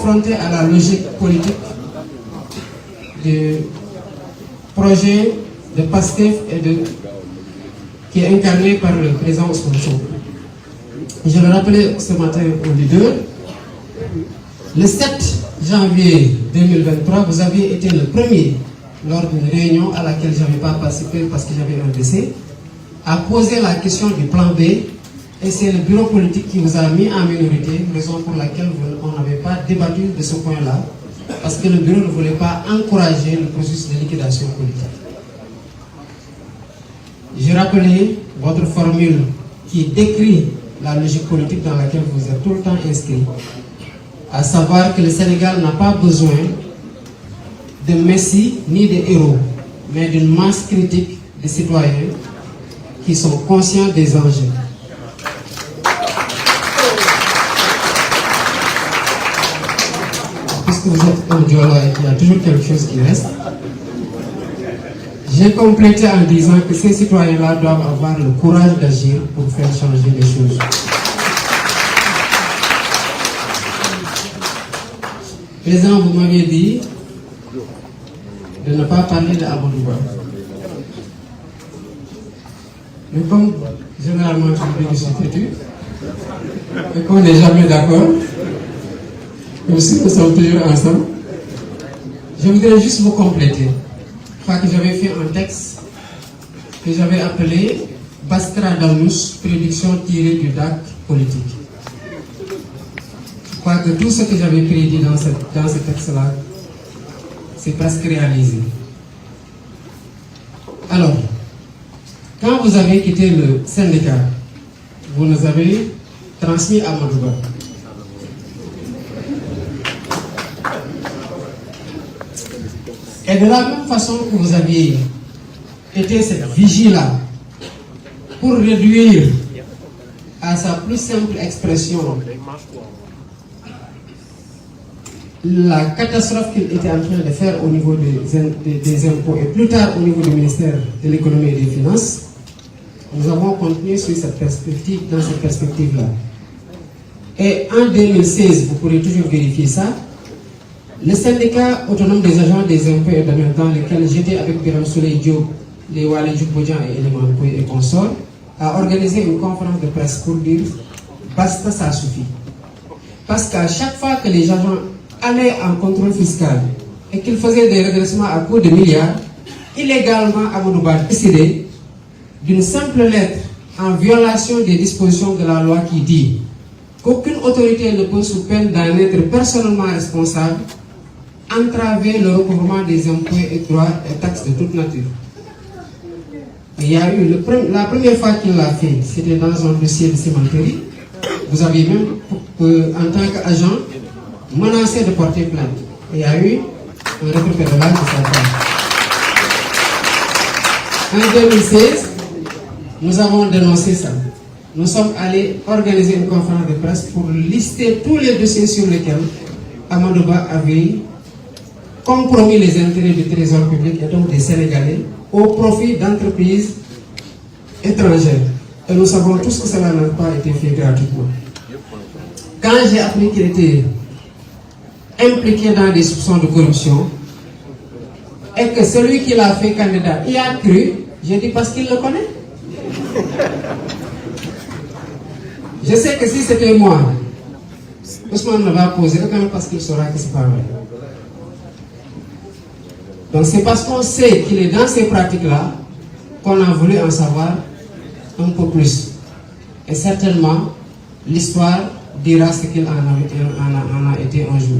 confronté à la logique politique du projet de PASTEF qui est incarné par le président Ousmane Sonko. Je le rappelais ce matin au leader, le 7 janvier 2023, vous aviez été le premier, lors d'une réunion à laquelle je n'avais pas participé parce que j'avais un décès, à poser la question du plan B, et c'est le bureau politique qui vous a mis en minorité, raison pour laquelle on n'avait pas débattu de ce point-là, parce que le bureau ne voulait pas encourager le processus de liquidation politique. J'ai rappelé votre formule qui décrit la logique politique dans laquelle vous êtes tout le temps inscrit, à savoir que le Sénégal n'a pas besoin de messies ni de héros, mais d'une masse critique de citoyens qui sont conscients des enjeux. Puisque vous êtes un dialogue et qu'il y a toujours quelque chose qui reste, j'ai complété en disant que ces citoyens-là doivent avoir le courage d'agir pour faire changer les choses. Président, vous m'aviez dit de ne pas parler de Amadou Ba. Mais comme généralement je suis têtu et qu'on n'est jamais d'accord, comme si nous sommes toujours ensemble, je voudrais juste vous compléter. Je crois que j'avais fait un texte que j'avais appelé Bastra Danous, prédiction tirée du DAC politique. Je crois que tout ce que j'avais prédit dans ce texte-là, c'est presque réalisé. Alors, quand vous avez quitté le syndicat, vous nous avez transmis à Madouba. Et de la même façon que vous aviez été cette vigie-là pour réduire à sa plus simple expression la catastrophe qu'il était en train de faire au niveau des impôts et plus tard au niveau du ministère de l'économie et des finances, nous avons continué sur cette perspective, dans cette perspective-là. Et en 2016, vous pourrez toujours vérifier ça, le syndicat autonome des agents des impôts et domaines dans lequel j'étais avec Biram Souley Diop, les Wale Djoubodjan et Élément et consorts, a organisé une conférence de presse pour dire basta, ça suffit. Parce qu'à chaque fois que les agents allaient en contrôle fiscal et qu'ils faisaient des redressements à coût de milliards, illégalement Amadou Ba décidé d'une simple lettre en violation des dispositions de la loi qui dit qu'aucune autorité ne peut, sous peine d'en être personnellement responsable, entraver le recouvrement des impôts et droits et taxes de toute nature. Il y a eu la première fois qu'il l'a fait, c'était dans un dossier de cimenterie. Vous aviez même, en tant qu'agent, menacé de porter plainte. Il y a eu un rétropédalage de sa part. En 2016, nous avons dénoncé ça. Nous sommes allés organiser une conférence de presse pour lister tous les dossiers sur lesquels Amadou Ba avait compromis les intérêts du trésor public et donc des Sénégalais au profit d'entreprises étrangères. Et nous savons tous que cela n'a pas été fait gratuitement. Quand j'ai appris qu'il était impliqué dans des soupçons de corruption et que celui qui l'a fait candidat y a cru, j'ai dit parce qu'il le connaît. Je sais que si c'était moi, Ousmane ne va poser aucun parce qu'il saura que ce n'est pas vrai. Donc c'est parce qu'on sait qu'il est dans ces pratiques-là qu'on a voulu en savoir un peu plus. Et certainement, l'histoire dira ce qu'il en a été un jour.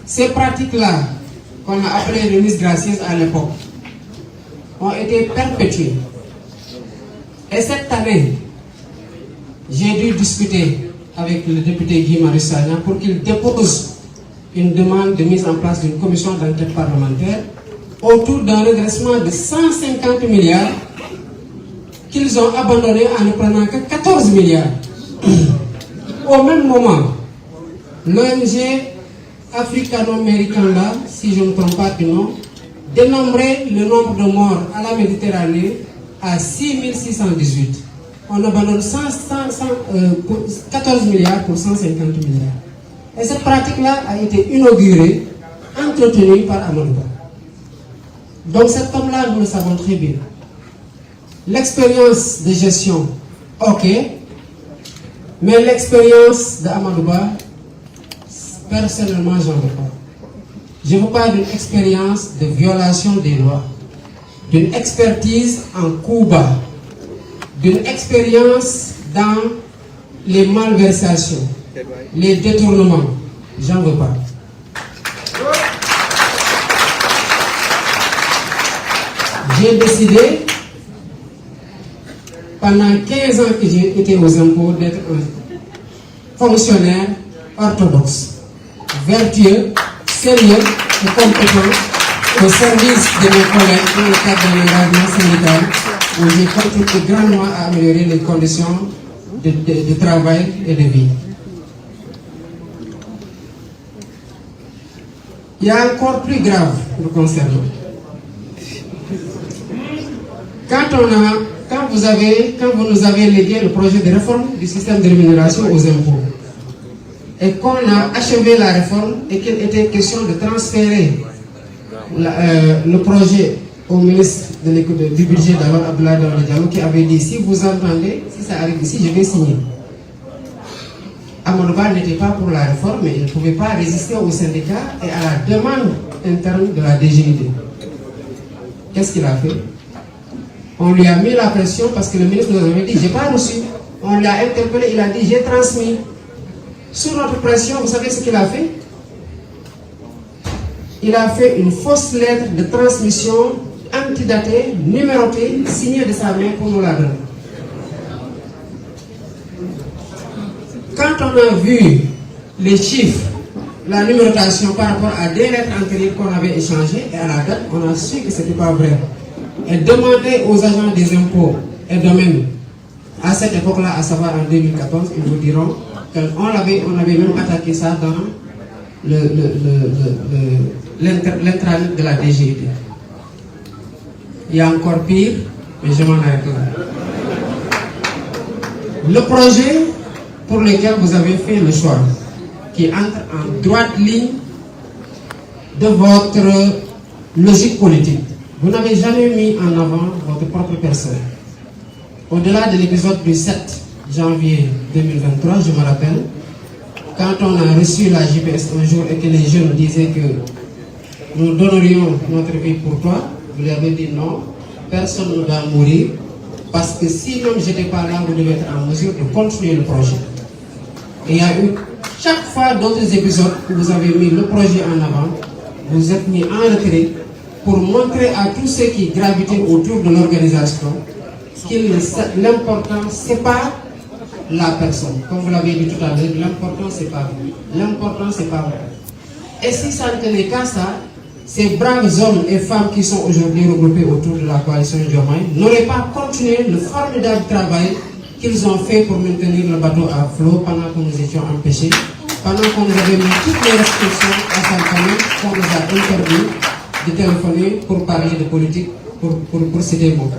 Ces pratiques-là, qu'on a appelées remises gracieuses à l'époque, ont été perpétuées. Et cette année, j'ai dû discuter avec le député Guy Marius Sagna pour qu'il dépose une demande de mise en place d'une commission d'enquête parlementaire autour d'un redressement de 150 milliards qu'ils ont abandonné en ne prenant que 14 milliards. Au même moment, l'ONG africano-américain là, si je ne me trompe pas du nom, dénombrait le nombre de morts à la Méditerranée à 6618. on abandonne 14 milliards pour 150 milliards. Et cette pratique-là a été inaugurée, entretenue par Amadou Ba. Donc cet homme-là, nous le savons très bien. L'expérience de gestion, ok, mais l'expérience d'Amadou Ba, personnellement, j'en veux pas. Je vous parle d'une expérience de violation des lois, d'une expertise en coup bas, d'une expérience dans les malversations, les détournements. J'en veux pas. J'ai décidé, pendant 15 ans que j'ai été aux impôts, d'être un fonctionnaire orthodoxe, vertueux, sérieux et compétent au service de mes collègues dans le cadre de l'engagement syndical où j'ai contribué grandement à améliorer les conditions de travail et de vie. Il y a encore plus grave nous concernant. Quand vous nous avez légué le projet de réforme du système de rémunération aux impôts et qu'on a achevé la réforme et qu'il était question de transférer le projet au ministre du budget d'abord Abdoulaye Diallo qui avait dit si vous entendez, si ça arrive ici, je vais signer. Amadou Ba n'était pas pour la réforme, mais il ne pouvait pas résister aux syndicats et à la demande interne de la DGID. Qu'est-ce qu'il a fait? On lui a mis la pression parce que le ministre nous avait dit j'ai pas reçu. On l'a interpellé, il a dit j'ai transmis. Sous notre pression, vous savez ce qu'il a fait? Il a fait une fausse lettre de transmission antidatée, numérotée, signée de sa main pour nous la donner. Quand on a vu les chiffres, la numérotation par rapport à des lettres antérieures qu'on avait échangées et à la date, on a su que ce n'était pas vrai. Et demander aux agents des impôts et domaines à cette époque-là, à savoir en 2014, ils vous diront qu'on avait même attaqué ça dans l'intranet de la DGID. Il y a encore pire, mais je m'en arrête là. Le projet pour lequel vous avez fait le choix, qui entre en droite ligne de votre logique politique. Vous n'avez jamais mis en avant votre propre personne. Au-delà de l'épisode du 7 janvier 2023, je me rappelle, quand on a reçu la JPS un jour et que les jeunes disaient que nous donnerions notre vie pour toi, vous lui avez dit non, personne ne doit mourir, parce que si même je n'étais pas là, vous devez être en mesure de continuer le projet. Et il y a eu chaque fois d'autres épisodes où vous avez mis le projet en avant, vous êtes mis en retrait pour montrer à tous ceux qui gravitaient autour de l'organisation que l'important, ce n'est pas la personne. Comme vous l'avez dit tout à l'heure, l'important, ce n'est pas vous. L'important, ce n'est pas vous. Et si ça ne tenait qu'à ça, ces braves hommes et femmes qui sont aujourd'hui regroupés autour de la coalition Diomaye n'auraient pas continué le formidable travail qu'ils ont fait pour maintenir le bateau à flot pendant que nous étions empêchés, pendant qu'on nous avait mis toutes les restrictions à sa famille, qu'on nous a interdit de téléphoner pour parler de politique, pour citer mon cas.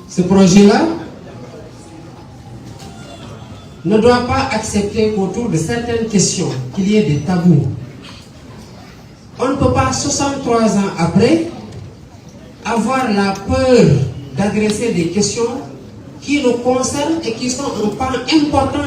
Ce projet-là ne doit pas accepter qu'autour de certaines questions, qu'il y ait des tabous. On ne peut pas, 63 ans après, avoir la peur d'adresser des questions qui nous concernent et qui sont un pan important